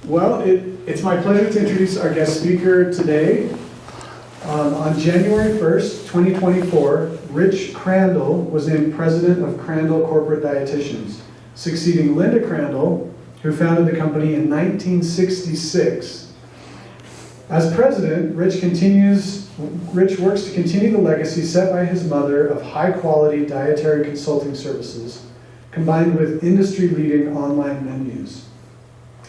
Well, it's my pleasure to introduce our guest speaker today. On January 1st, 2024, Rich Crandall was named president of Crandall Corporate Dietitians, succeeding Linda Crandall, who founded the company in 1966. As president, Rich works to continue the legacy set by his mother of high-quality dietary consulting services, combined with industry-leading online menus.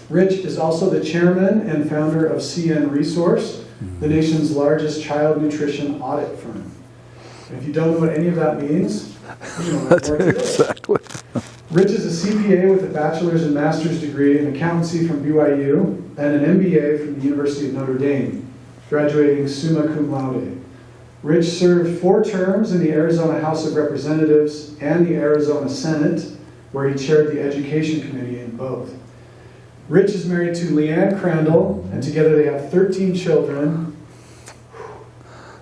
Rich is also the chairman and founder of CN Resource, the nation's largest child nutrition audit firm. And if you don't know what any of that means, you know what more today. Exactly. Rich is a CPA with a bachelor's and master's degree in accountancy from BYU and an MBA from the University of Notre Dame, graduating summa cum laude. Rich served 4 terms in the Arizona House of Representatives and the Arizona Senate, where he chaired the Education Committee in both. Rich is married to Leanne Crandall, and together they have 13 children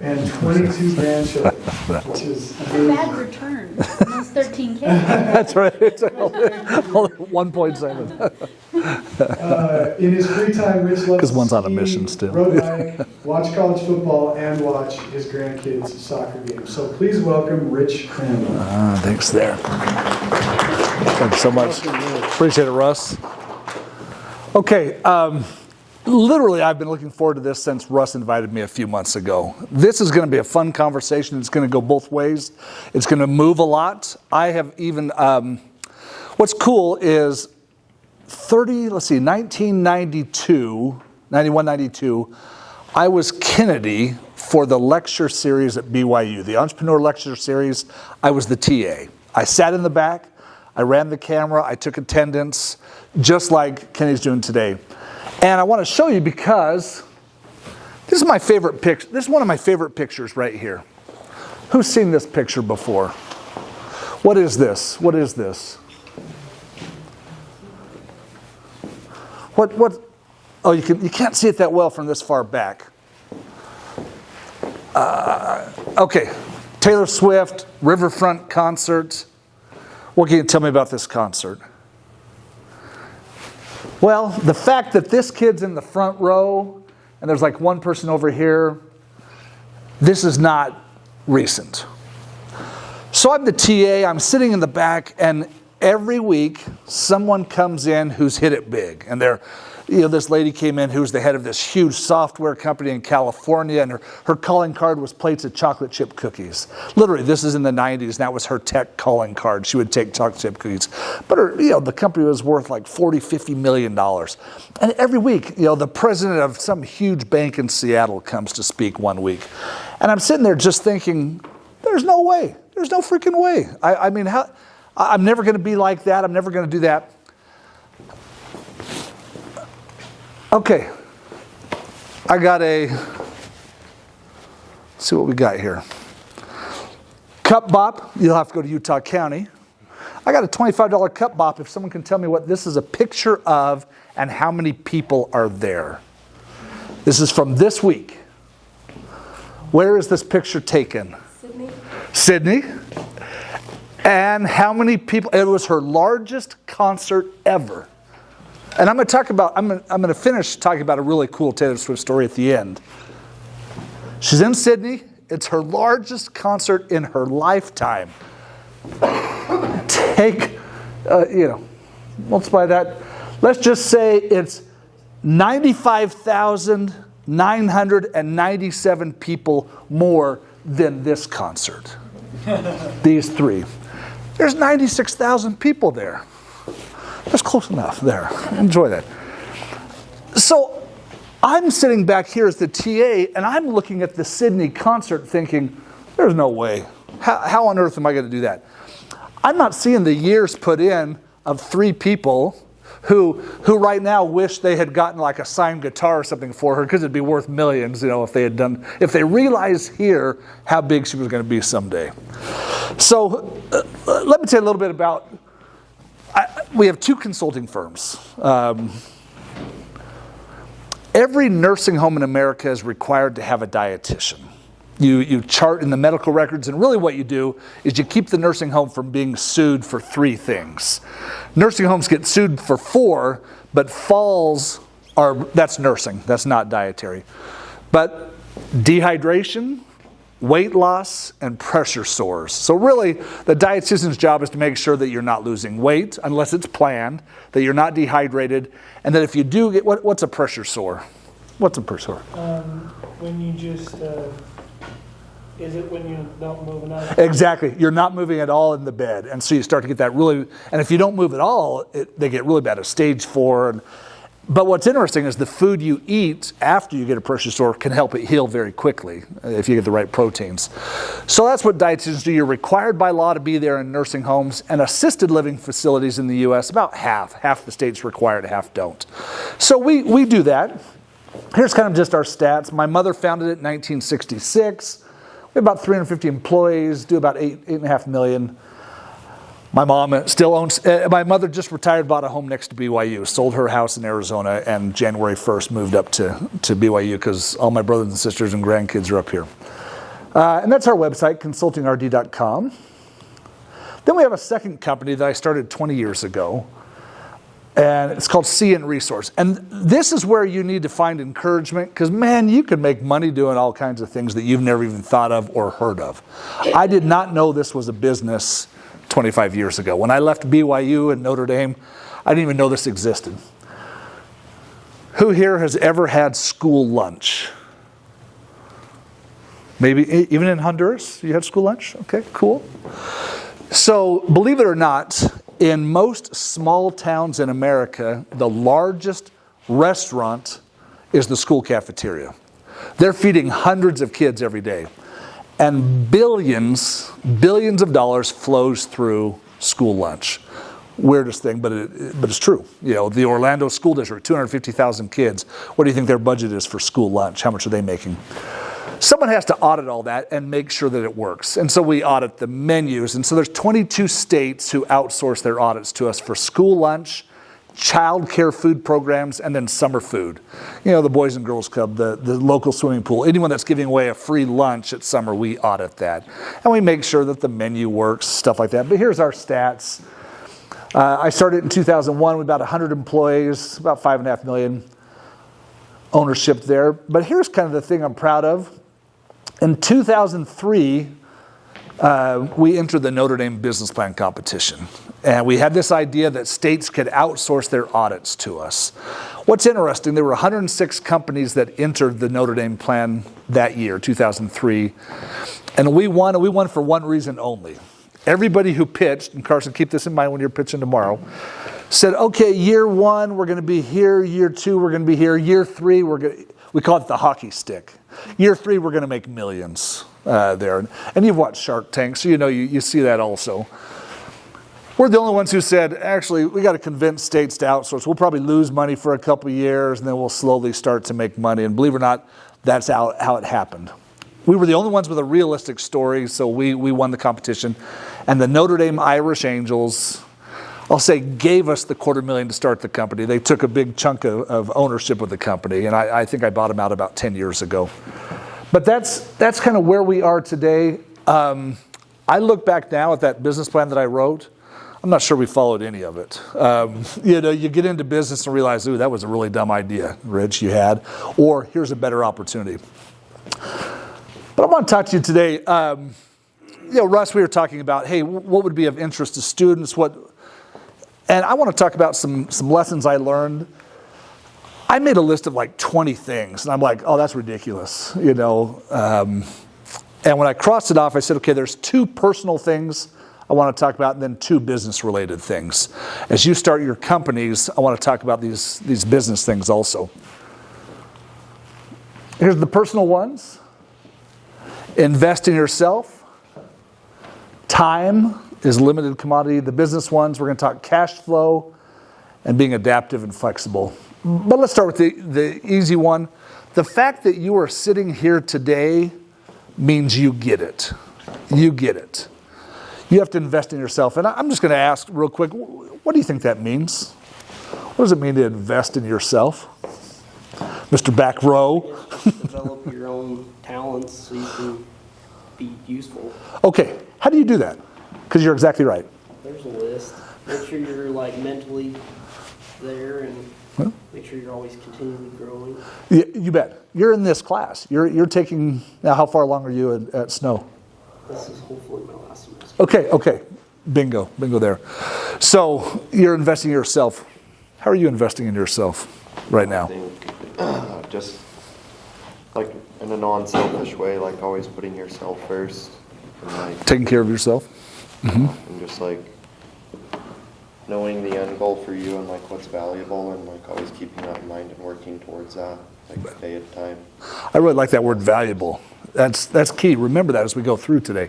and 22 grandchildren, which is amazing. Bad return. Those 13 kids. That's right. It's only 1.7. In his free time, Rich loves 'Cause one's on a ski, mission still. road bike, watch college football, and watch his grandkids' soccer games. So please welcome Rich Crandall. Thanks there. Thanks so much. Appreciate it, Russ. Okay, literally I've been looking forward to this since Russ invited me a few months ago. This is going to be a fun conversation. It's going to go both ways. It's going to move a lot. I have even, what's cool is 1992, 91, 92, I was Kennedy for the lecture series at BYU, the Entrepreneur Lecture Series. I was the TA. I sat in the back. I ran the camera, I took attendance, just like Kenny's doing today. And I want to show you because this is my favorite picture. This is one of my favorite pictures right here. Who's seen this picture before? What is this? What is this? What? Oh, you can't see it that well from this far back. Okay, Taylor Swift, Riverfront concert. What can you tell me about this concert? Well, the fact that this kid's in the front row and there's like one person over here, this is not recent. So I'm the TA, I'm sitting in the back, and every week someone comes in who's hit it big. And this lady came in who's the head of this huge software company in California, and her calling card was plates of chocolate chip cookies. Literally, this is in the 90s, and that was her tech calling card. She would take chocolate chip cookies. But the company was worth like $40-50 million. And every week, the president of some huge bank in Seattle comes to speak one week. And I'm sitting there just thinking, there's no way. There's no freaking way. I mean, I'm never going to be like that. I'm never going to do that. Okay, let's see what we got here. Cup bop, you'll have to go to Utah County. I got a $25 cup bop if someone can tell me what this is a picture of and how many people are there. This is from this week. Where is this picture taken? Sydney. And how many people? It was her largest concert ever. And I'm going to finish talking about a really cool Taylor Swift story at the end. She's in Sydney. It's her largest concert in her lifetime. Multiply that. Let's just say it's 95,997 people more than this concert. These 3. There's 96,000 people there. That's close enough there. Enjoy that. So I'm sitting back here as the TA, and I'm looking at the Sydney concert thinking, there's no way. How on earth am I going to do that? I'm not seeing the years put in of 3 people who right now wish they had gotten like a signed guitar or something for her, because it'd be worth millions, if they realized here how big she was going to be someday. So let me tell you a little bit about. We have 2 consulting firms. Every nursing home in America is required to have a dietitian. You chart in the medical records, and really what you do is you keep the nursing home from being sued for 3 things. Nursing homes get sued for 4, but falls that's nursing, that's not dietary. But dehydration, weight loss, and pressure sores. So really, the dietitian's job is to make sure that you're not losing weight unless it's planned, that you're not dehydrated, and that if you do get, what's a pressure sore? What's a pressure sore? When you just, is it when you don't move enough? Exactly. You're not moving at all in the bed. And so you start to get that really, and if you don't move at all, they get really bad at stage 4. But what's interesting is the food you eat after you get a pressure sore can help it heal very quickly if you get the right proteins. So that's what dietitians do. You're required by law to be there in nursing homes and assisted living facilities in the U.S. About half the states require it, half don't. So we do that. Here's kind of just our stats. My mother founded it in 1966. We have about 350 employees, do about $8.5 million. My mom still owns, my mother just retired, bought a home next to BYU, sold her house in Arizona, and January 1st moved up to BYU because all my brothers and sisters and grandkids are up here. And that's our website, consultingrd.com. Then we have a second company that I started 20 years ago, and it's called See and Resource. And this is where you need to find encouragement because, man, you can make money doing all kinds of things that you've never even thought of or heard of. I did not know this was a business 25 years ago. When I left BYU and Notre Dame, I didn't even know this existed. Who here has ever had school lunch? Maybe even in Honduras, you had school lunch? Okay, cool. So believe it or not, in most small towns in America, the largest restaurant is the school cafeteria. They're feeding hundreds of kids every day. And billions of dollars flows through school lunch. Weirdest thing, but it's true. You know, the Orlando School District, 250,000 kids. What do you think their budget is for school lunch? How much are they making? Someone has to audit all that and make sure that it works. And so we audit the menus. And so there's 22 states who outsource their audits to us for school lunch, child care food programs, and then summer food. You know, the Boys and Girls Club, the local swimming pool, anyone that's giving away a free lunch at summer, we audit that. And we make sure that the menu works, stuff like that. But here's our stats. I started in 2001 with about 100 employees, about $5.5 million ownership there. But here's kind of the thing I'm proud of. In 2003, we entered the Notre Dame business plan competition. And we had this idea that states could outsource their audits to us. What's interesting, there were 106 companies that entered the Notre Dame plan that year, 2003. And we won for one reason only. Everybody who pitched, and Carson, keep this in mind when you're pitching tomorrow, said, okay, year 1, we're going to be here. Year 2, we're going to be here. Year 3, we call it the hockey stick. Year 3, we're going to make millions there. And you've watched Shark Tank, so you know you see that also. We're the only ones who said, actually, we got to convince states to outsource. We'll probably lose money for a couple of years, and then we'll slowly start to make money. And believe it or not, that's how it happened. We were the only ones with a realistic story, so we won the competition. And the Notre Dame Irish Angels, I'll say, gave us the $250,000 to start the company. They took a big chunk of ownership of the company, and I think I bought them out about 10 years ago. But that's kind of where we are today. I look back now at that business plan that I wrote. I'm not sure we followed any of it. You know, you get into business and realize, ooh, that was a really dumb idea, Rich, you had. Or here's a better opportunity. But I want to talk to you today. You know, Russ, we were talking about, hey, what would be of interest to students? And I want to talk about some lessons I learned. I made a list of like 20 things, and I'm like, oh, that's ridiculous, you know. And when I crossed it off, I said, okay, there's 2 personal things I want to talk about, and then 2 business-related things. As you start your companies, I want to talk about these business things also. Here's the personal ones. Invest in yourself. Time is limited commodity. The business ones, we're going to talk cash flow and being adaptive and flexible. But let's start with the easy one. The fact that you are sitting here today means you get it. You get it. You have to invest in yourself. And I'm just going to ask real quick, what do you think that means? What does it mean to invest in yourself? Mr. Back Row. Develop your own talents so you can be useful. Okay, how do you do that? Because you're exactly right. There's a list. Make sure you're like mentally there and Well. make sure you're always continually growing. You bet. You're in this class. You're taking, now how far along are you at Snow? This is hopefully my last semester. Okay. Bingo there. So you're investing in yourself. How are you investing in yourself right now? I think just like in a non-selfish way, like always putting yourself first, and like Taking care of yourself? and just like knowing the end goal for you and like what's valuable, and like always keeping that in mind and working towards that, like a day at a time. I really like that word valuable. That's key. Remember that as we go through today.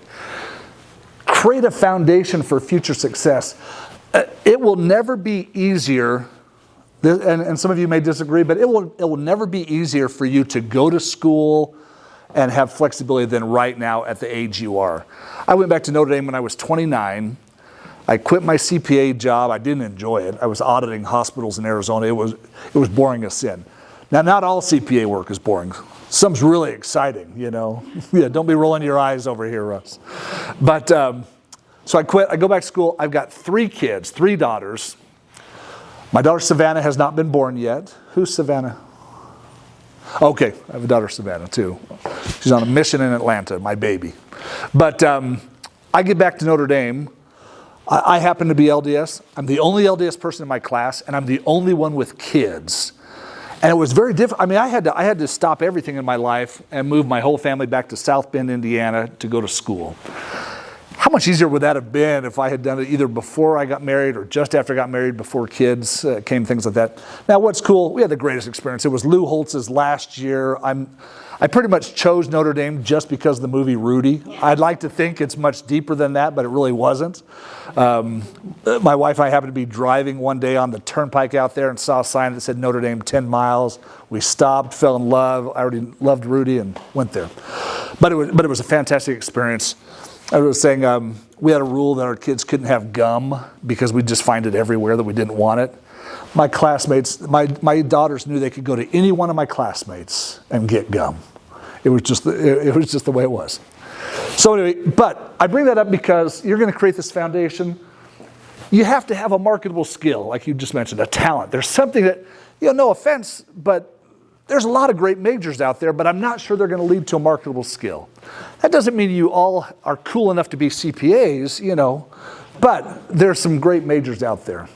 Create a foundation for future success. It will never be easier, and some of you may disagree, but it will never be easier for you to go to school and have flexibility than right now at the age you are. I went back to Notre Dame when I was 29. I quit my CPA job. I didn't enjoy it. I was auditing hospitals in Arizona. It was boring as sin. Now, not all CPA work is boring. Some's really exciting, you know. Yeah, don't be rolling your eyes over here, Russ. But so I quit. I go back to school. I've got 3 kids, 3 daughters. My daughter Savannah has not been born yet. Who's Savannah? Okay, I have a daughter Savannah too. She's on a mission in Atlanta, my baby. But I get back to Notre Dame. I happen to be LDS. I'm the only LDS person in my class, and I'm the only one with kids. And it was very difficult. I mean, I had to stop everything in my life and move my whole family back to South Bend, Indiana to go to school. How much easier would that have been if I had done it either before I got married or just after I got married, before kids came, things like that. Now, what's cool, we had the greatest experience. It was Lou Holtz's last year. I pretty much chose Notre Dame just because of the movie Rudy. I'd like to think it's much deeper than that, but it really wasn't. My wife and I happened to be driving one day on the turnpike out there and saw a sign that said Notre Dame 10 miles. We stopped, fell in love. I already loved Rudy and went there. But it was a fantastic experience. I was saying we had a rule that our kids couldn't have gum because we'd just find it everywhere that we didn't want it. My classmates, my daughters knew they could go to any one of my classmates and get gum. It was just the way it was. So anyway, but I bring that up because you're going to create this foundation. You have to have a marketable skill, like you just mentioned, a talent. There's something that, no offense, but there's a lot of great majors out there, but I'm not sure they're going to lead to a marketable skill. That doesn't mean you all are cool enough to be CPAs, but there's some great majors out there.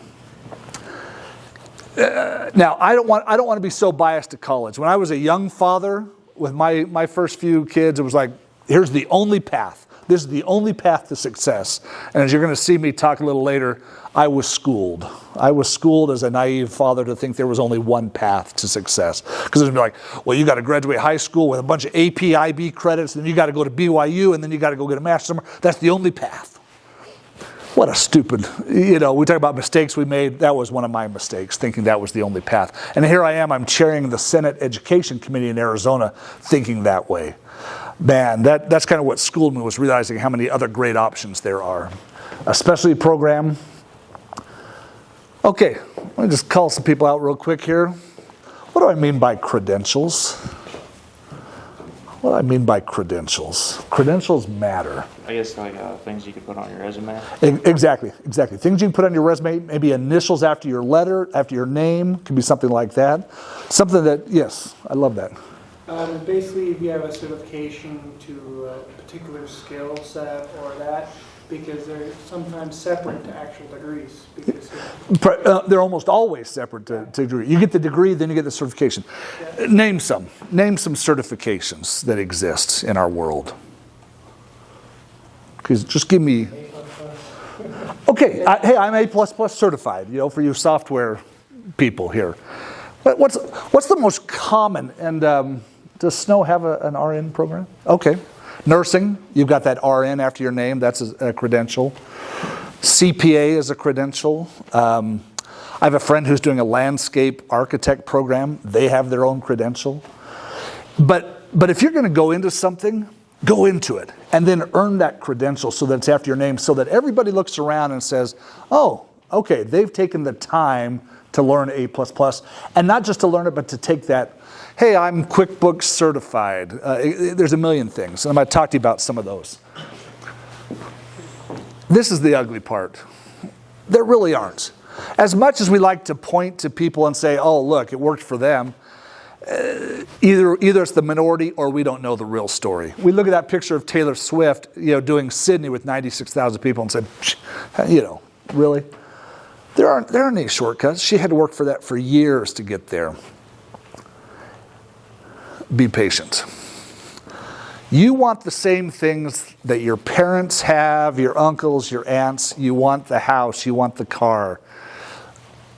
Now, I don't want to be so biased to college. When I was a young father with my first few kids, it was like, here's the only path. This is the only path to success. And as you're going to see me talk a little later, I was schooled. I was schooled as a naive father to think there was only one path to success. Because it would be like, well, you got to graduate high school with a bunch of AP, IB credits, then you got to go to BYU, and then you got to go get a master's somewhere. That's the only path. What a stupid, we talk about mistakes we made. That was one of my mistakes, thinking that was the only path. And here I am, I'm chairing the Senate Education Committee in Arizona, thinking that way. Man, that's kind of what schooled me, was realizing how many other great options there are. A specialty program. Okay, let me just call some people out real quick here. What do I mean by credentials? What do I mean by credentials? Credentials matter. I guess like things you could put on your resume. Exactly. Things you can put on your resume, maybe initials after your letter, after your name, could be something like that. Something that, yes, I love that. Basically, if you have a certification to a particular skill set or that, because they're sometimes separate to actual degrees. Because They're almost always separate to degree. You get the degree, then you get the certification. Yeah. Name some certifications that exist in our world. Because just give me. Okay, I'm A++ certified. For you software people here. But what's the most common? And does Snow have an RN program? Okay. Nursing, you've got that RN after your name. That's a credential. CPA is a credential. I have a friend who's doing a landscape architect program. They have their own credential. But if you're going to go into something, go into it. And then earn that credential so that it's after your name, so that everybody looks around and says, oh, okay, they've taken the time to learn A++. And not just to learn it, but to take that, hey, I'm QuickBooks certified. There's a million things, and I'm going to talk to you about some of those. This is the ugly part. There really aren't. As much as we like to point to people and say, oh, look, it worked for them, either it's the minority or we don't know the real story. We look at that picture of Taylor Swift, doing Sydney with 96,000 people and said, really? There aren't any shortcuts. She had to work for that for years to get there. Be patient. You want the same things that your parents have, your uncles, your aunts. You want the house, you want the car.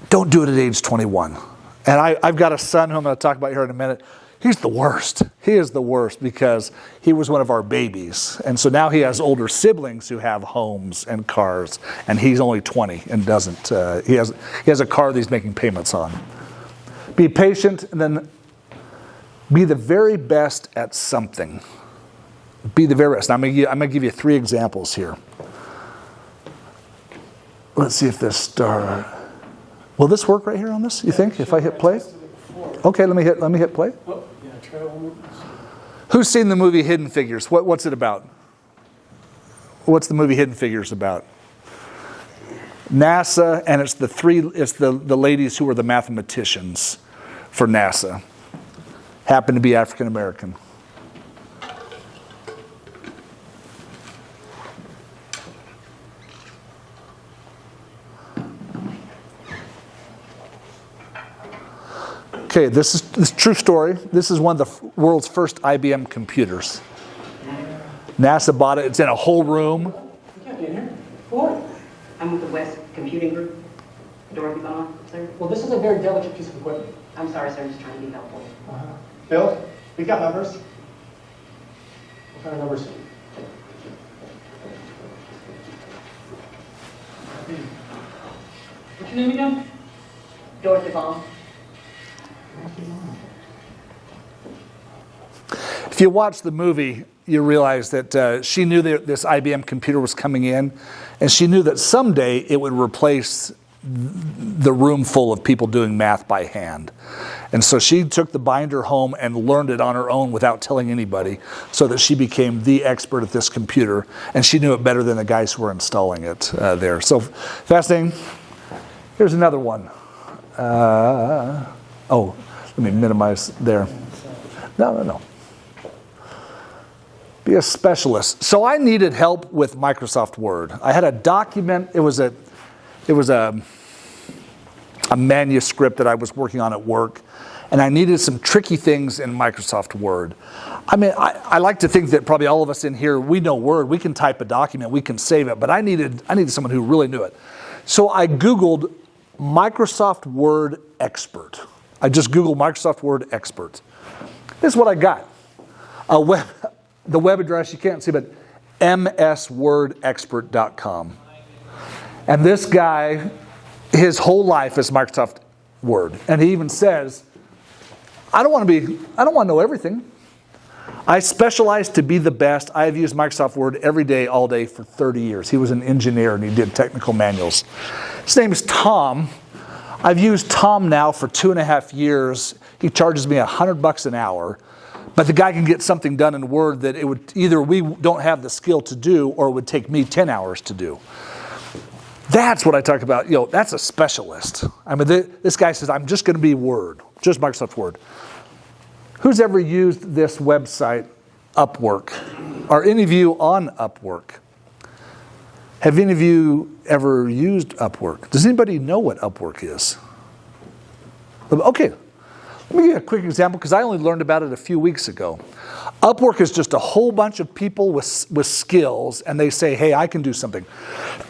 Don't do it at age 21. And I've got a son who I'm going to talk about here in a minute. He's the worst. He is the worst because he was one of our babies. And so now he has older siblings who have homes and cars. And he's only 20 and doesn't. He has a car that he's making payments on. Be patient and then be the very best at something. Be the very best. I'm going to give you 3 examples here. Let's see if this star... Will this work right here on this, you think, if I hit play? Okay, let me hit play. Oh, yeah, try one more. Who's seen the movie Hidden Figures? What's it about? What's the movie Hidden Figures about? NASA, and it's the ladies who were the mathematicians for NASA. Happen to be African American. Okay, this is true story. This is one of the world's first IBM computers. NASA bought it. It's in a whole room. I'm with the West Computing Group. Dorothy Bond, sir. Well, this is a very delicate piece of equipment. I'm sorry, sir. I'm just trying to be helpful. Bill, we got numbers. What kind of numbers? What's your name again? Dorothy Bond. If you watch the movie, you realize that she knew that this IBM computer was coming in, and she knew that someday it would replace the room full of people doing math by hand. And so she took the binder home and learned it on her own without telling anybody, so that she became the expert at this computer, and she knew it better than the guys who were installing it there. So fascinating. Here's another one. Let me minimize there. No. Be a specialist. So I needed help with Microsoft Word. I had a document. It was a manuscript that I was working on at work, and I needed some tricky things in Microsoft Word. I mean, I like to think that probably all of us in here, we know Word. We can type a document. We can save it. But I needed someone who really knew it. So I Googled Microsoft Word Expert. I just Googled Microsoft Word Expert. This is what I got. The web address, you can't see, but mswordexpert.com. And this guy, his whole life is Microsoft Word. And he even says, I don't want to know everything. I specialize to be the best. I have used Microsoft Word every day, all day for 30 years. He was an engineer and he did technical manuals. His name is Tom. I've used Tom now for 2.5 years. He charges me $100 an hour. But the guy can get something done in Word that it would either we don't have the skill to do or it would take me 10 hours to do. That's what I talk about. That's a specialist. I mean, this guy says, I'm just going to be Word, just Microsoft Word. Who's ever used this website, Upwork? Are any of you on Upwork? Have any of you ever used Upwork? Does anybody know what Upwork is? Okay. Let me give you a quick example because I only learned about it a few weeks ago. Upwork is just a whole bunch of people with skills, and they say, hey, I can do something.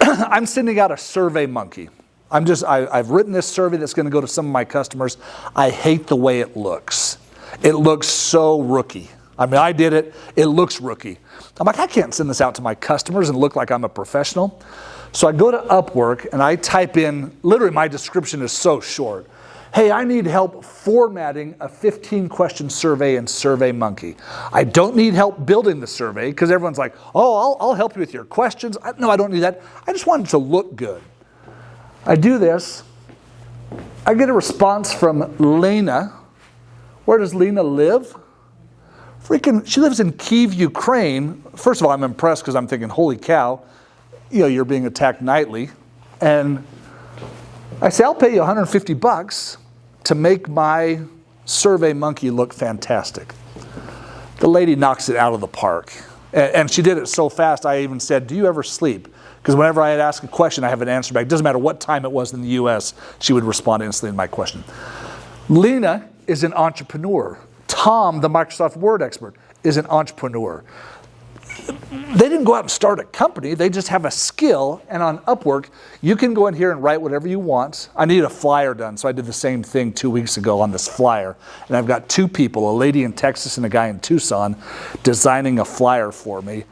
I'm sending out a Survey Monkey. I've written this survey that's going to go to some of my customers. I hate the way it looks. It looks so rookie. I mean, I did it. It looks rookie. I'm like, I can't send this out to my customers and look like I'm a professional. So I go to Upwork, and I type in, literally my description is so short. Hey, I need help formatting a 15-question survey in Survey Monkey. I don't need help building the survey because everyone's like, oh, I'll help you with your questions. No, I don't need that. I just want it to look good. I do this. I get a response from Lena. Where does Lena live? She lives in Kyiv, Ukraine. First of all, I'm impressed because I'm thinking, holy cow, you're being attacked nightly. And I say, I'll pay you $150 to make my Survey Monkey look fantastic. The lady knocks it out of the park. And she did it so fast, I even said, do you ever sleep? Because whenever I had asked a question, I have an answer back. It doesn't matter what time it was in the US, she would respond instantly to my question. Lena is an entrepreneur. Tom, the Microsoft Word expert, is an entrepreneur. They didn't go out and start a company. They just have a skill. And on Upwork, you can go in here and write whatever you want. I need a flyer done, so I did the same thing 2 weeks ago on this flyer. And I've got two people, a lady in Texas and a guy in Tucson, designing a flyer for me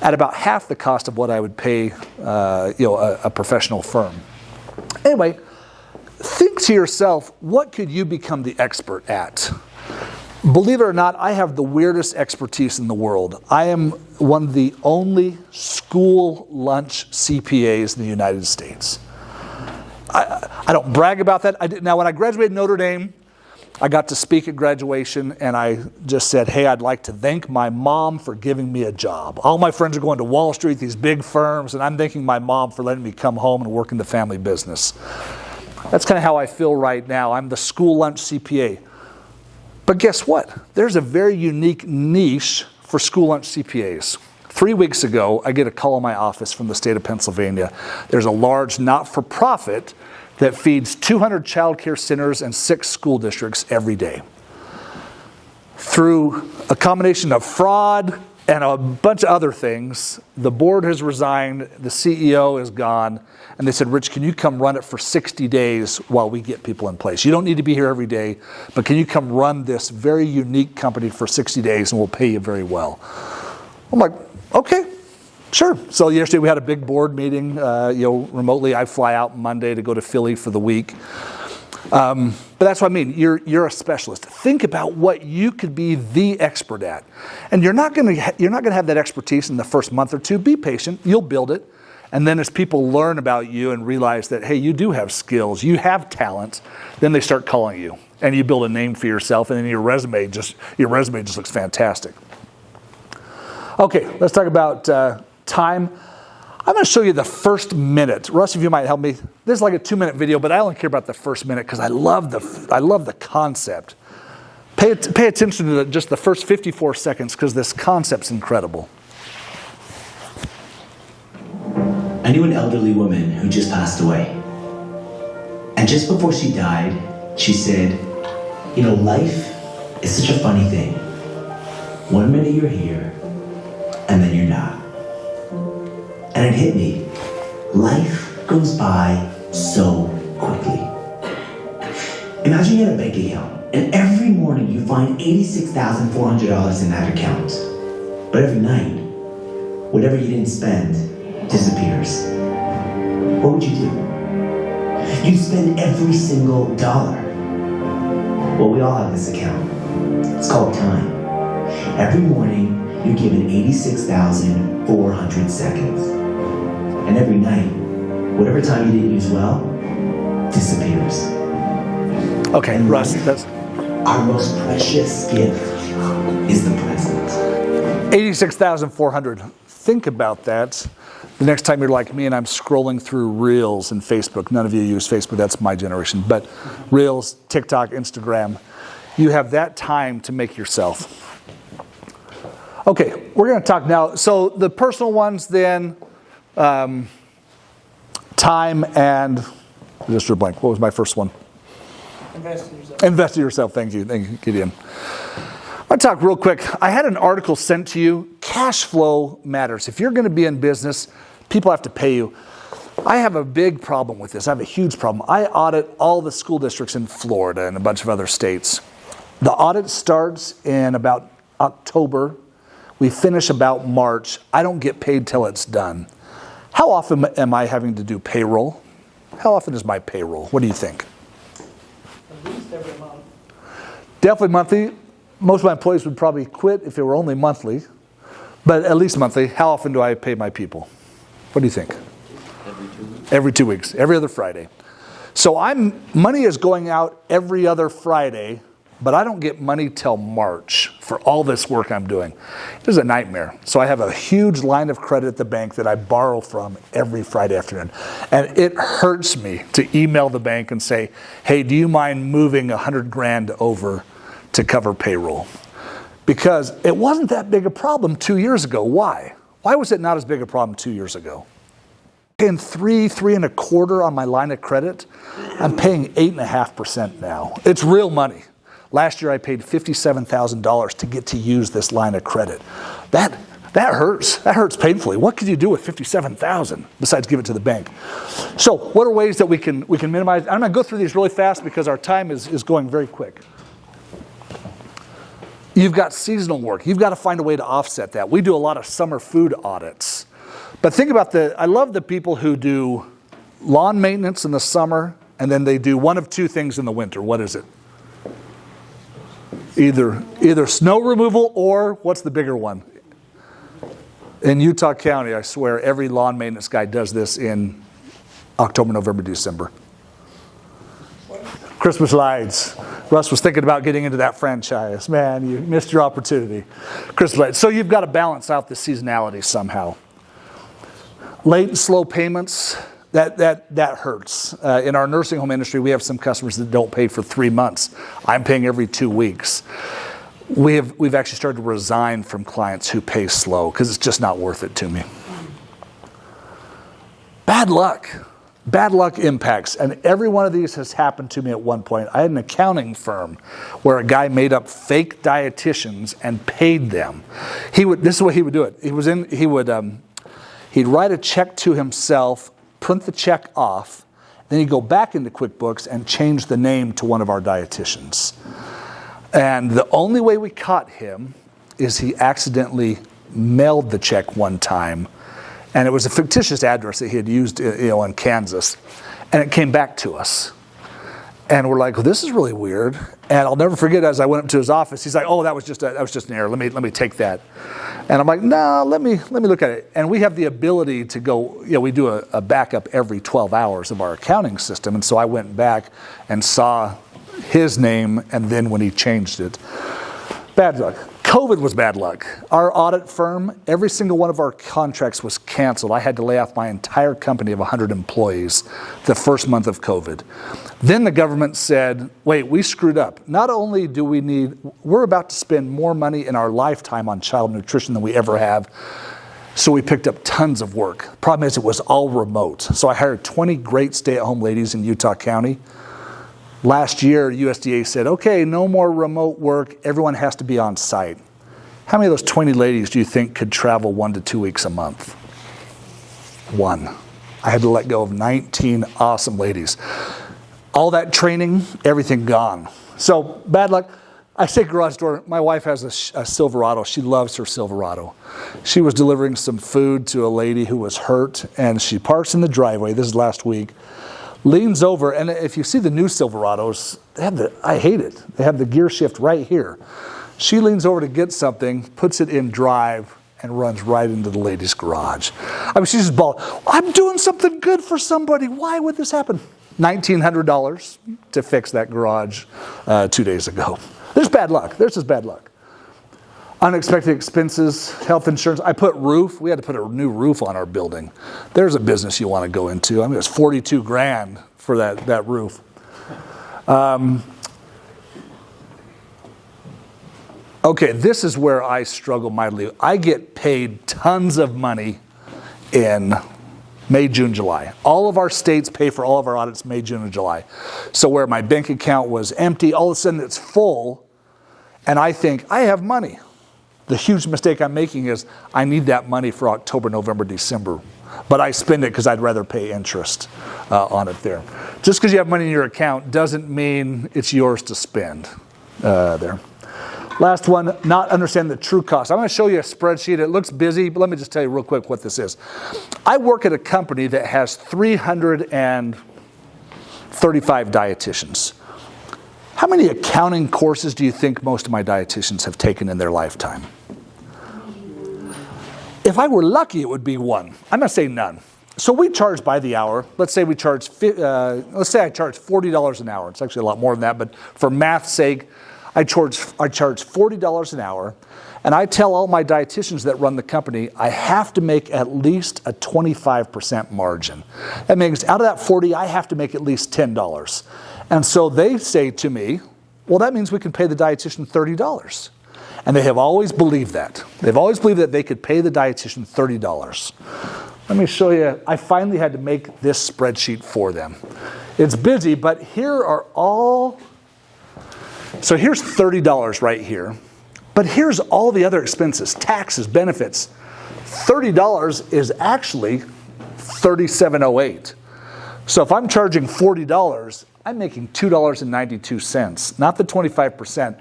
at about half the cost of what I would pay a professional firm. Anyway, think to yourself, what could you become the expert at? Believe it or not, I have the weirdest expertise in the world. I am one of the only school lunch CPAs in the United States. I don't brag about that. Now, when I graduated Notre Dame, I got to speak at graduation, and I just said, hey, I'd like to thank my mom for giving me a job. All my friends are going to Wall Street, these big firms, and I'm thanking my mom for letting me come home and work in the family business. That's kind of how I feel right now. I'm the school lunch CPA. But guess what? There's a very unique niche for school lunch CPAs. 3 weeks ago, I get a call in my office from the state of Pennsylvania. There's a large not-for-profit that feeds 200 child care centers and 6 school districts every day. Through a combination of fraud and a bunch of other things, the board has resigned, the CEO is gone, and they said, Rich, can you come run it for 60 days while we get people in place? You don't need to be here every day, but can you come run this very unique company for 60 days and we'll pay you very well? I'm like, okay, sure. So yesterday we had a big board meeting, remotely. I fly out Monday to go to Philly for the week. But that's what I mean. You're a specialist. Think about what you could be the expert at. And you're not going to have that expertise in the first month or two. Be patient. You'll build it. And then as people learn about you and realize that, hey, you do have skills, you have talent, then they start calling you. And you build a name for yourself, and then your resume just looks fantastic. Okay, let's talk about time. I'm going to show you the first minute. Russ, if you might help me. This is like a 2-minute video, but I only care about the first minute because I love the concept. Pay attention to just the first 54 seconds because this concept's incredible. I knew an elderly woman who just passed away. And just before she died, she said, life is such a funny thing. 1 minute you're here, and then you're not. And it hit me. Life goes by so quickly. Imagine you had a bank account, and every morning you find $86,400 in that account. But every night, whatever you didn't spend disappears. What would you do? You'd spend every single dollar. Well, we all have this account. It's called time. Every morning, you're given 86,400 seconds. And every night, whatever time you didn't use well, disappears. Okay, and Russ, that's... Our most precious gift is the present. 86,400. Think about that. The next time you're like me and I'm scrolling through Reels and Facebook. None of you use Facebook, that's my generation. But Reels, TikTok, Instagram. You have that time to make yourself. Okay, we're going to talk now. So the personal ones then, time and, just drew a blank. What was my first one? Invest in yourself. Invest in yourself. Thank you, Gideon. I'll talk real quick. I had an article sent to you. Cash flow matters. If you're going to be in business, people have to pay you. I have a big problem with this. I have a huge problem. I audit all the school districts in Florida and a bunch of other states. The audit starts in about October. We finish about March. I don't get paid till it's done. How often am I having to do payroll? How often is my payroll? What do you think? At least every month. Definitely monthly. Most of my employees would probably quit if it were only monthly. But at least monthly. How often do I pay my people? What do you think? Every 2 weeks. Every 2 weeks. Every other Friday. So money is going out every other Friday but I don't get money till March for all this work I'm doing. It is a nightmare. So I have a huge line of credit at the bank that I borrow from every Friday afternoon. And it hurts me to email the bank and say, hey, do you mind moving $100,000 over to cover payroll? Because it wasn't that big a problem 2 years ago. Why? Why was it not as big a problem 2 years ago? Paying 3.25% on my line of credit. I'm paying 8.5% now. It's real money. Last year I paid $57,000 to get to use this line of credit. That hurts. That hurts painfully. What could you do with $57,000 besides give it to the bank? So what are ways that we can minimize? I'm going to go through these really fast because our time is going very quick. You've got seasonal work. You've got to find a way to offset that. We do a lot of summer food audits. But think about I love the people who do lawn maintenance in the summer and then they do one of two things in the winter. What is it? Either snow removal or what's the bigger one? In Utah County, I swear every lawn maintenance guy does this in October, November, December. Christmas lights. Russ was thinking about getting into that franchise. Man, you missed your opportunity. Christmas lights. So you've got to balance out the seasonality somehow. Late and slow payments, that hurts. In our nursing home industry, we have some customers that don't pay for 3 months. I'm paying every 2 weeks. We've actually started to resign from clients who pay slow because it's just not worth it to me. Bad luck. Bad luck impacts, and every one of these has happened to me at one point. I had an accounting firm where a guy made up fake dietitians and paid them. This is what he would do it. He'd write a check to himself, print the check off, then he'd go back into QuickBooks and change the name to one of our dietitians. And the only way we caught him is he accidentally mailed the check one time, and it was a fictitious address that he had used, in Kansas, and it came back to us. And we're like, well, this is really weird. And I'll never forget, as I went up to his office, he's like, oh, that was just an error. Let me take that. And I'm like, no, let me look at it. And we have the ability to go, we do a backup every 12 hours of our accounting system. And so I went back and saw his name, and then when he changed it. Bad luck. COVID was bad luck. Our audit firm, every single one of our contracts was canceled. I had to lay off my entire company of 100 employees the first month of COVID. Then the government said, wait, we screwed up. Not only do we're about to spend more money in our lifetime on child nutrition than we ever have. So we picked up tons of work. Problem is, it was all remote. So I hired 20 great stay-at-home ladies in Utah County. Last year, USDA said, okay, no more remote work. Everyone has to be on site. How many of those 20 ladies do you think could travel 1 to 2 weeks a month? One. I had to let go of 19 awesome ladies. All that training, everything gone. So bad luck. I say garage door. My wife has a Silverado. She loves her Silverado. She was delivering some food to a lady who was hurt, and she parks in the driveway. This is last week. Leans over, and if you see the new Silverados, I hate it. They have the gear shift right here. She leans over to get something, puts it in drive, and runs right into the lady's garage. I mean, she's just bawling, I'm doing something good for somebody. Why would this happen? $1,900 to fix that garage 2 days ago. There's bad luck. There's just bad luck. Unexpected expenses, health insurance. I put roof. We had to put a new roof on our building. There's a business you want to go into. I mean, it was $42,000 for that roof. Okay, this is where I struggle mightily. I get paid tons of money in May, June, July. All of our states pay for all of our audits May, June, and July. So where my bank account was empty, all of a sudden it's full, and I think, I have money. The huge mistake I'm making is I need that money for October, November, December. But I spend it because I'd rather pay interest on it there. Just because you have money in your account doesn't mean it's yours to spend there. Last one, not understand the true cost. I'm going to show you a spreadsheet. It looks busy, but let me just tell you real quick what this is. I work at a company that has 335 dietitians. How many accounting courses do you think most of my dietitians have taken in their lifetime? If I were lucky, it would be one. I'm going to say none. So we charge by the hour. Let's say I charge $40 an hour. It's actually a lot more than that, but for math's sake, I charge $40 an hour, and I tell all my dietitians that run the company, I have to make at least a 25% margin. That means out of that 40, I have to make at least $10. And so they say to me, well, that means we can pay the dietitian $30. And they have always believed that. They've always believed that they could pay the dietitian $30. Let me show you. I finally had to make this spreadsheet for them. It's busy, but here are all... So here's $30 right here. But here's all the other expenses, taxes, benefits. $30 is actually $37.08. So if I'm charging $40, I'm making $2.92, not the 25%.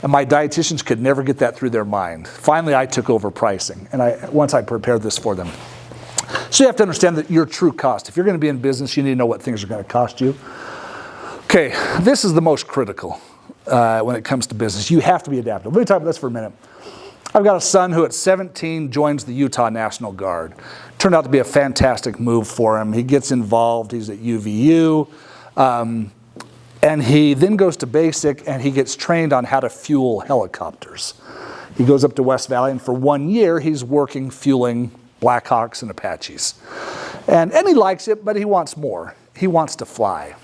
And my dietitians could never get that through their mind. Finally, I took over pricing, and once I prepared this for them. So you have to understand that your true cost. If you're going to be in business, you need to know what things are going to cost you. Okay, this is the most critical when it comes to business. You have to be adaptable. Let me talk about this for a minute. I've got a son who at 17 joins the Utah National Guard. Turned out to be a fantastic move for him. He gets involved. He's at UVU. And he then goes to basic and he gets trained on how to fuel helicopters. He goes up to West Valley, and for 1 year he's working fueling Blackhawks and Apaches. And he likes it, but he wants more. He wants to fly.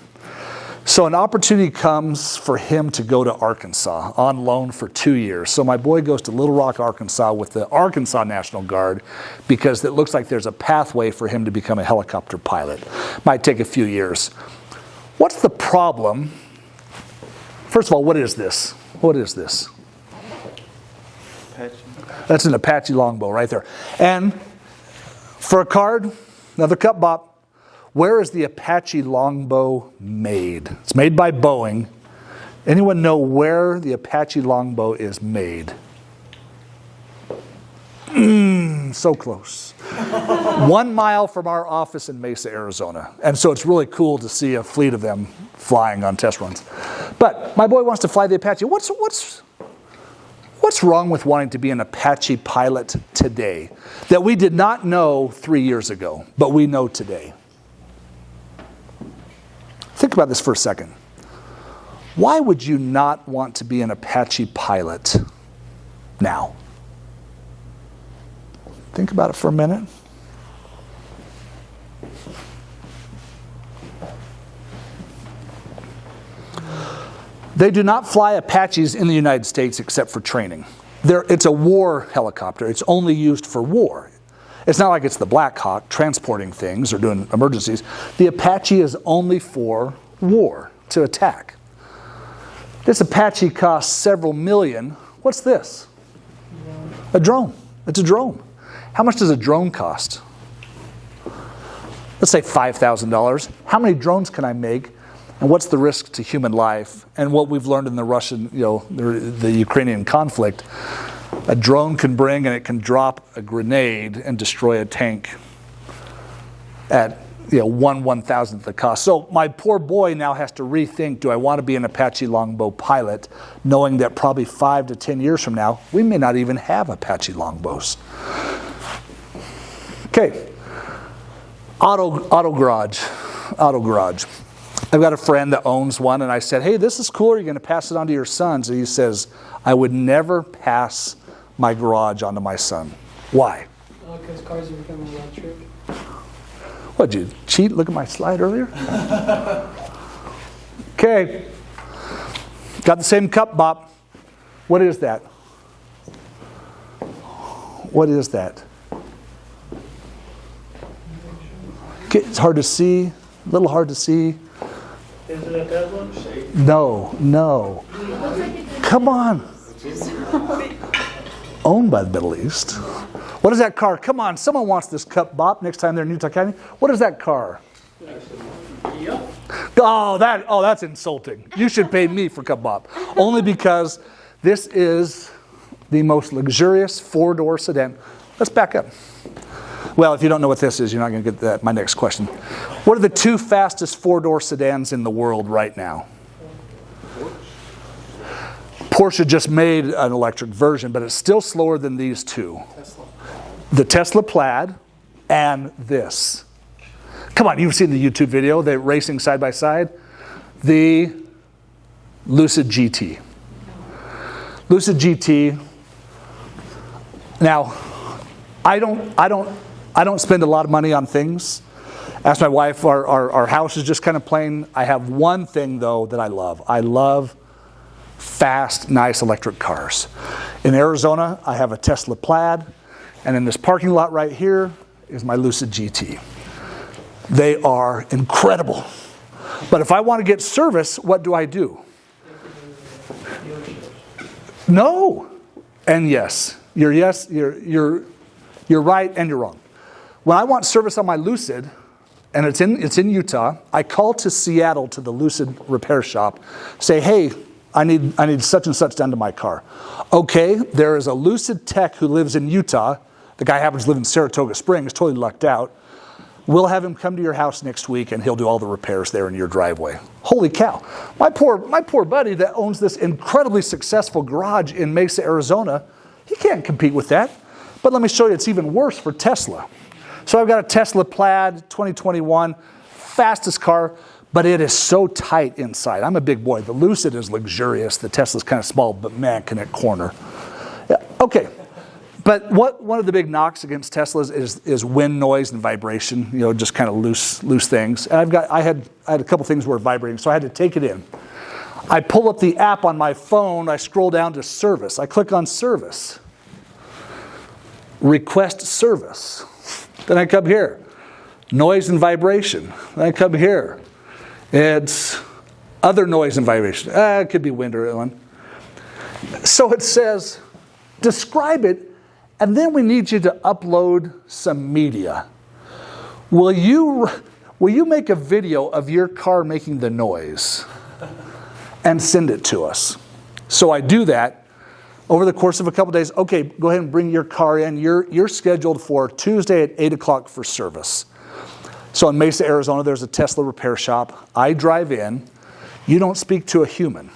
So an opportunity comes for him to go to Arkansas on loan for 2 years. So my boy goes to Little Rock, Arkansas with the Arkansas National Guard because it looks like there's a pathway for him to become a helicopter pilot. Might take a few years. What's the problem? First of all, what is this? What is this? Apache. That's an Apache longbow right there. And for a card, another cup bop. Where is the Apache longbow made? It's made by Boeing. Anyone know where the Apache longbow is made? So close. 1 mile from our office in Mesa, Arizona. And so it's really cool to see a fleet of them flying on test runs. But my boy wants to fly the Apache. What's wrong with wanting to be an Apache pilot today that we did not know 3 years ago, but we know today? Think about this for a second. Why would you not want to be an Apache pilot now? Think about it for a minute. They do not fly Apaches in the United States except for training. It's a war helicopter. It's only used for war. It's not like it's the Black Hawk transporting things or doing emergencies. The Apache is only for war, to attack. This Apache costs several million. What's this? A drone. It's a drone. How much does a drone cost? Let's say $5,000. How many drones can I make? And what's the risk to human life? And what we've learned in the Russian, the Ukrainian conflict, a drone can bring and it can drop a grenade and destroy a tank at 1/1000th the cost. So my poor boy now has to rethink, do I want to be an Apache longbow pilot, knowing that probably 5 to 10 years from now, we may not even have Apache longbows. Okay, auto garage. I've got a friend that owns one, and I said, hey, this is cool. Are you going to pass it on to your sons? And he says, I would never pass my garage onto my son. Why? Because cars are becoming electric. What, did you cheat? Look at my slide earlier. Okay. Got the same cup, Bob. What is that? What is that? Okay, it's hard to see. A little hard to see. Is it a Tesla? No. Come on. Owned by the Middle East. What is that car? Come on, someone wants this cup, Bob, next time they're in Utah County. What is that car? Oh, that's insulting. You should pay me for cup, Bob. Only because this is the most luxurious 4-door sedan. Let's back up. Well, if you don't know what this is, you're not going to get that. My next question. What are the 2 fastest 4-door sedans in the world right now? Porsche just made an electric version, but it's still slower than these 2. The Tesla Plaid and this. Come on, you've seen the YouTube video, they're racing side by side. The Lucid GT. Lucid GT. Now, I don't spend a lot of money on things. Ask my wife, our house is just kind of plain. I have one thing, though, that I love. I love fast, nice electric cars. In Arizona, I have a Tesla Plaid, and in this parking lot right here is my Lucid GT. They are incredible. But if I want to get service, what do I do? No. And yes. You're right and you're wrong. When I want service on my Lucid, and it's in Utah, I call to Seattle to the Lucid repair shop, say, hey, I need such and such done to my car. Okay, there is a Lucid tech who lives in Utah. The guy happens to live in Saratoga Springs, totally lucked out. We'll have him come to your house next week and he'll do all the repairs there in your driveway. Holy cow. My poor buddy that owns this incredibly successful garage in Mesa, Arizona, he can't compete with that. But let me show you, it's even worse for Tesla. So I've got a Tesla Plaid 2021, fastest car, but it is so tight inside. I'm a big boy. The Lucid is luxurious. The Tesla's kind of small, but man, can it corner. Yeah, okay. But one of the big knocks against Teslas is wind noise and vibration, just kind of loose things. And I had a couple things were vibrating, so I had to take it in. I pull up the app on my phone, I scroll down to service. I click on service. Request service. Then I come here. Noise and vibration. Then I come here. It's other noise and vibration. It could be wind or one. So it says, describe it, and then we need you to upload some media. Will you make a video of your car making the noise and send it to us? So I do that. Over the course of a couple days, okay, go ahead and bring your car in. You're scheduled for Tuesday at 8 o'clock for service. So in Mesa, Arizona, there's a Tesla repair shop. I drive in. You don't speak to a human.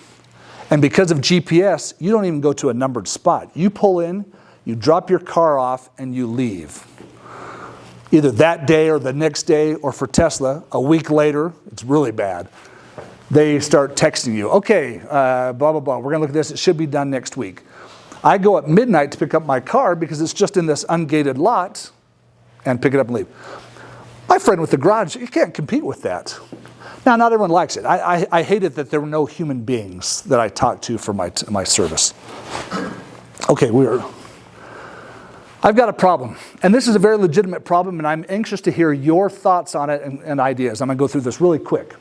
And because of GPS, you don't even go to a numbered spot. You pull in, you drop your car off, and you leave. Either that day or the next day, or for Tesla, a week later, it's really bad. They start texting you, okay, blah, blah, blah. We're going to look at this. It should be done next week. I go at midnight to pick up my car because it's just in this ungated lot and pick it up and leave. My friend with the garage, you can't compete with that. Now, not everyone likes it. I hated that there were no human beings that I talked to for my service. Okay, I've got a problem. And this is a very legitimate problem, and I'm anxious to hear your thoughts on it and ideas. I'm going to go through this really quick.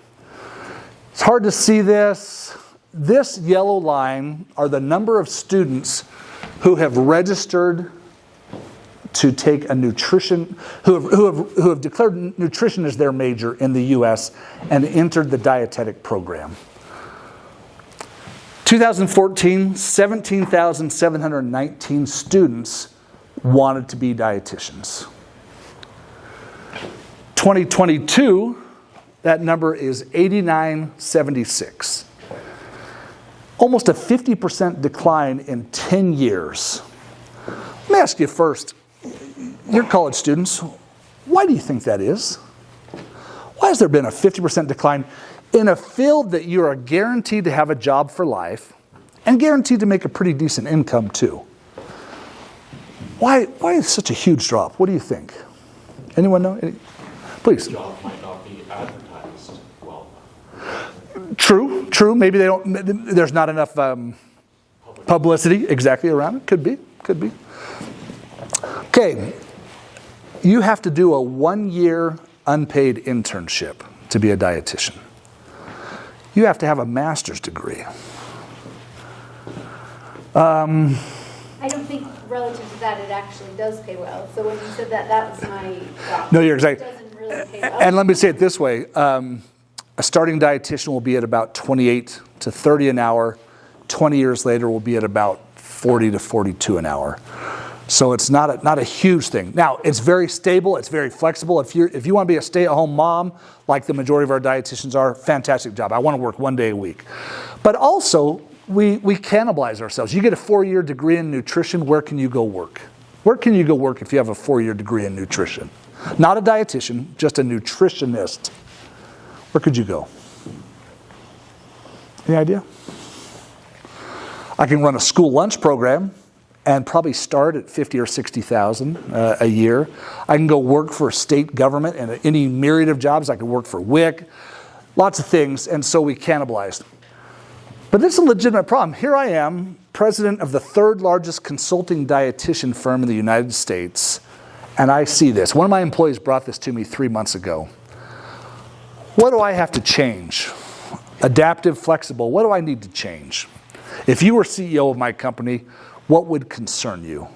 It's hard to see this. This yellow line are the number of students who have registered to take a nutrition, who have declared nutrition as their major in the U.S. and entered the dietetic program. 2014, 17,719 students wanted to be dietitians. 2022, that number is 8,976. Almost a 50% decline in 10 years. Let me ask you first, you're college students, why do you think that is? Why has there been a 50% decline in a field that you are guaranteed to have a job for life and guaranteed to make a pretty decent income too? Why is such a huge drop? What do you think? Anyone know? Please. The job might not be advertised well. True. Maybe there's not enough publicity exactly around it. Could be. Okay. You have to do a 1-year unpaid internship to be a dietitian. You have to have a master's degree. I don't think relative to that it actually does pay well. So when you said that was my thought. No, you're exactly. It doesn't really pay well. And let me say it this way. A starting dietitian will be at about 28 to 30 an hour. 20 years later will be at about 40 to 42 an hour. So it's not a huge thing. Now, it's very stable. It's very flexible. If you want to be a stay-at-home mom, like the majority of our dietitians are, fantastic job. I want to work 1 day a week. But also, we cannibalize ourselves. You get a 4-year degree in nutrition, where can you go work? Where can you go work if you have a 4-year degree in nutrition? Not a dietitian, just a nutritionist. Where could you go? Any idea? I can run a school lunch program and probably start at 50 or 60,000 a year. I can go work for a state government and any myriad of jobs. I can work for WIC, lots of things, and so we cannibalized. But this is a legitimate problem. Here I am, president of the third largest consulting dietitian firm in the United States, and I see this. One of my employees brought this to me 3 months ago. What do I have to change? Adaptive, flexible, what do I need to change? If you were CEO of my company, what would concern you?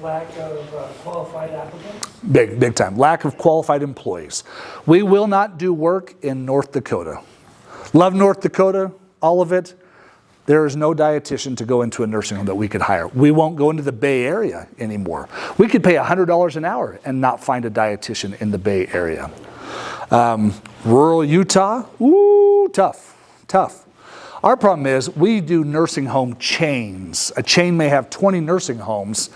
Lack of qualified applicants? Big time. Lack of qualified employees. We will not do work in North Dakota. Love North Dakota, all of it. There is no dietitian to go into a nursing home that we could hire. We won't go into the Bay Area anymore. We could pay $100 an hour and not find a dietitian in the Bay Area. Rural Utah, ooh, tough. Our problem is we do nursing home chains. A chain may have 20 nursing homes,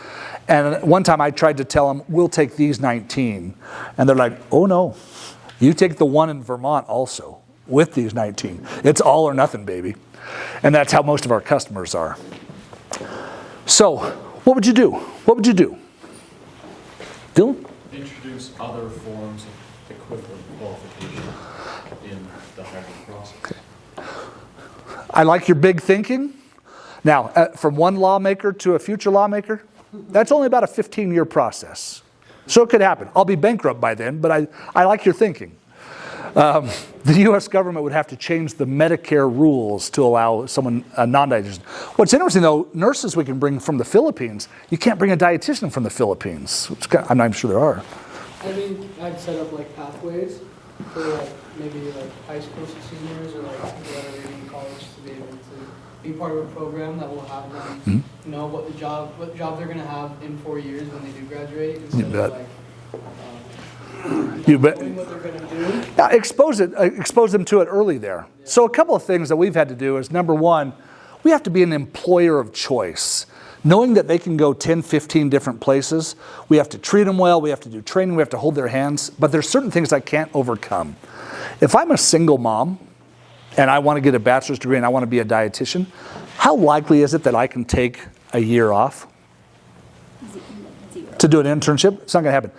and one time I tried to tell them, we'll take these 19. And they're like, oh no, you take the one in Vermont also with these 19. It's all or nothing, baby. And that's how most of our customers are. So, what would you do? What would you do? Dylan? Introduce other forms of equivalent qualification in the hiring process. Okay. I like your big thinking. Now, from one lawmaker to a future lawmaker, that's only about a 15-year process. So it could happen. I'll be bankrupt by then, but I like your thinking. The U.S. government would have to change the Medicare rules to allow someone a non-dietitian. What's interesting, though, nurses we can bring from the Philippines. You can't bring a dietitian from the Philippines. I'm not even sure there are. I mean, I'd set up like pathways for like maybe like high school seniors or like people that are in college to be able to be part of a program that will have them know what job they're going to have in 4 years when they do graduate instead of like you bet. knowing what they're going to do. Yeah, expose them to it early there. Yeah. So a couple of things that we've had to do is, number one, we have to be an employer of choice. Knowing that they can go 10, 15 different places, we have to treat them well, we have to do training, we have to hold their hands, but there's certain things I can't overcome. If I'm a single mom and I want to get a bachelor's degree and I want to be a dietitian, how likely is it that I can take a year off to do an internship? It's not going to happen.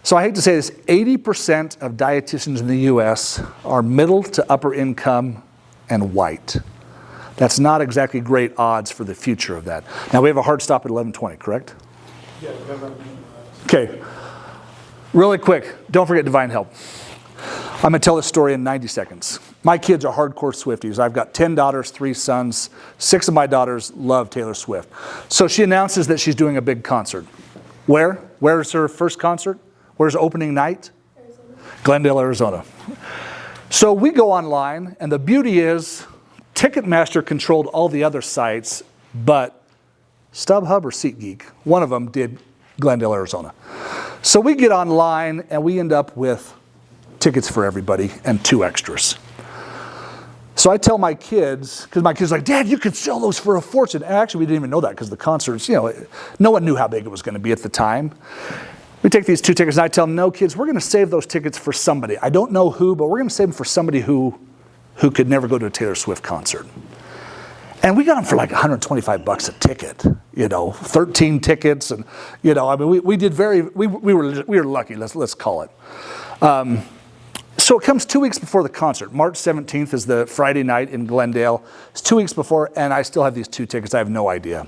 So I hate to say this, 80% of dietitians in the U.S. are middle to upper income and white. That's not exactly great odds for the future of that. Now we have a hard stop at 11:20, correct? Yeah, okay. Really quick, don't forget Divine Help. I'm going to tell this story in 90 seconds. My kids are hardcore Swifties. I've got 10 daughters, 3 sons. 6 of my daughters love Taylor Swift. So she announces that she's doing a big concert. Where? Where's her first concert? Where's opening night? Arizona. Glendale, Arizona. So we go online, and the beauty is Ticketmaster controlled all the other sites, but StubHub or SeatGeek, one of them did Glendale, Arizona. So we get online, and we end up with tickets for everybody and 2 extras. So I tell my kids, because my kids are like, Dad, you could sell those for a fortune. And actually, we didn't even know that because the concerts, no one knew how big it was going to be at the time. We take these 2 tickets, and I tell them, no, kids, we're going to save those tickets for somebody. I don't know who, but we're going to save them for somebody who could never go to a Taylor Swift concert. And we got them for like $125 a ticket, 13 tickets. And, we did we were lucky, let's call it. So it comes 2 weeks before the concert. March 17th is the Friday night in Glendale. It's 2 weeks before, and I still have these 2 tickets. I have no idea.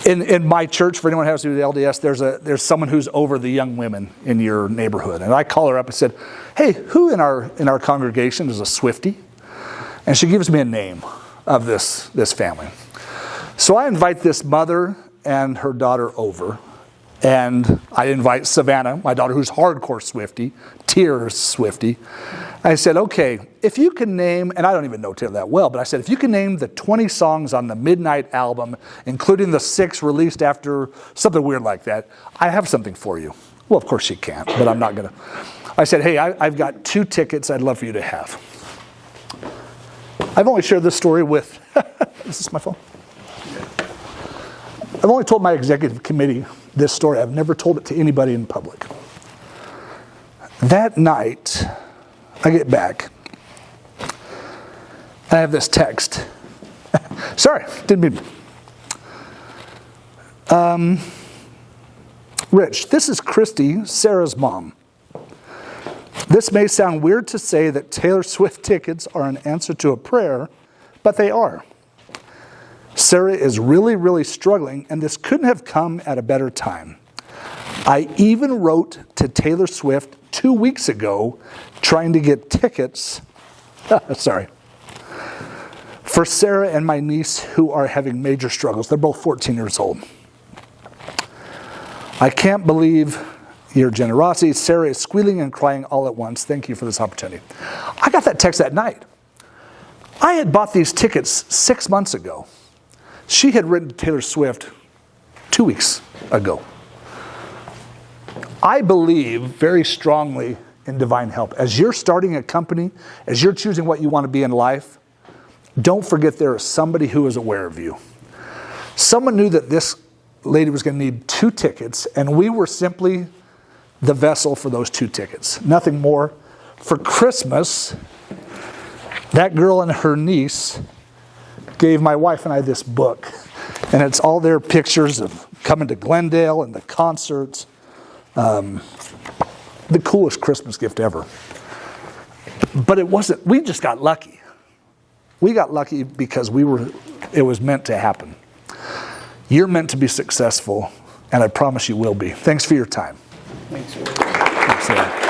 In my church, for anyone who has to do with LDS, there's someone who's over the young women in your neighborhood. And I call her up and said, hey, who in our congregation is a Swiftie? And she gives me a name of this family. So I invite this mother and her daughter over. And I invite Savannah, my daughter, who's hardcore Swiftie, tears Swiftie. I said, okay, if you can name, and I don't even know Taylor that well, but I said, if you can name the 20 songs on the Midnight album, including the 6 released after something weird like that, I have something for you. Well, of course she can't, but I'm not going to. I said, hey, I've got 2 tickets I'd love for you to have. I've only shared this story with, is this my phone? I've only told my executive committee this story. I've never told it to anybody in public. That night, I get back. I have this text. Sorry, didn't mean. Rich, this is Christy, Sarah's mom. This may sound weird to say that Taylor Swift tickets are an answer to a prayer, but they are. Sarah is really, really struggling, and this couldn't have come at a better time. I even wrote to Taylor Swift 2 weeks ago trying to get tickets, for Sarah and my niece who are having major struggles. They're both 14 years old. I can't believe your generosity. Sarah is squealing and crying all at once. Thank you for this opportunity. I got that text that night. I had bought these tickets 6 months ago. She had written to Taylor Swift 2 weeks ago. I believe very strongly in divine help. As you're starting a company, as you're choosing what you want to be in life, don't forget there is somebody who is aware of you. Someone knew that this lady was going to need 2 tickets, and we were simply the vessel for those 2 tickets. Nothing more. For Christmas, that girl and her niece gave my wife and I this book, and it's all their pictures of coming to Glendale and the concerts. The coolest Christmas gift ever. But it wasn't, we just got lucky. We got lucky because it was meant to happen. You're meant to be successful, and I promise you will be. Thanks for your time. Thanks. Thanks, Sarah.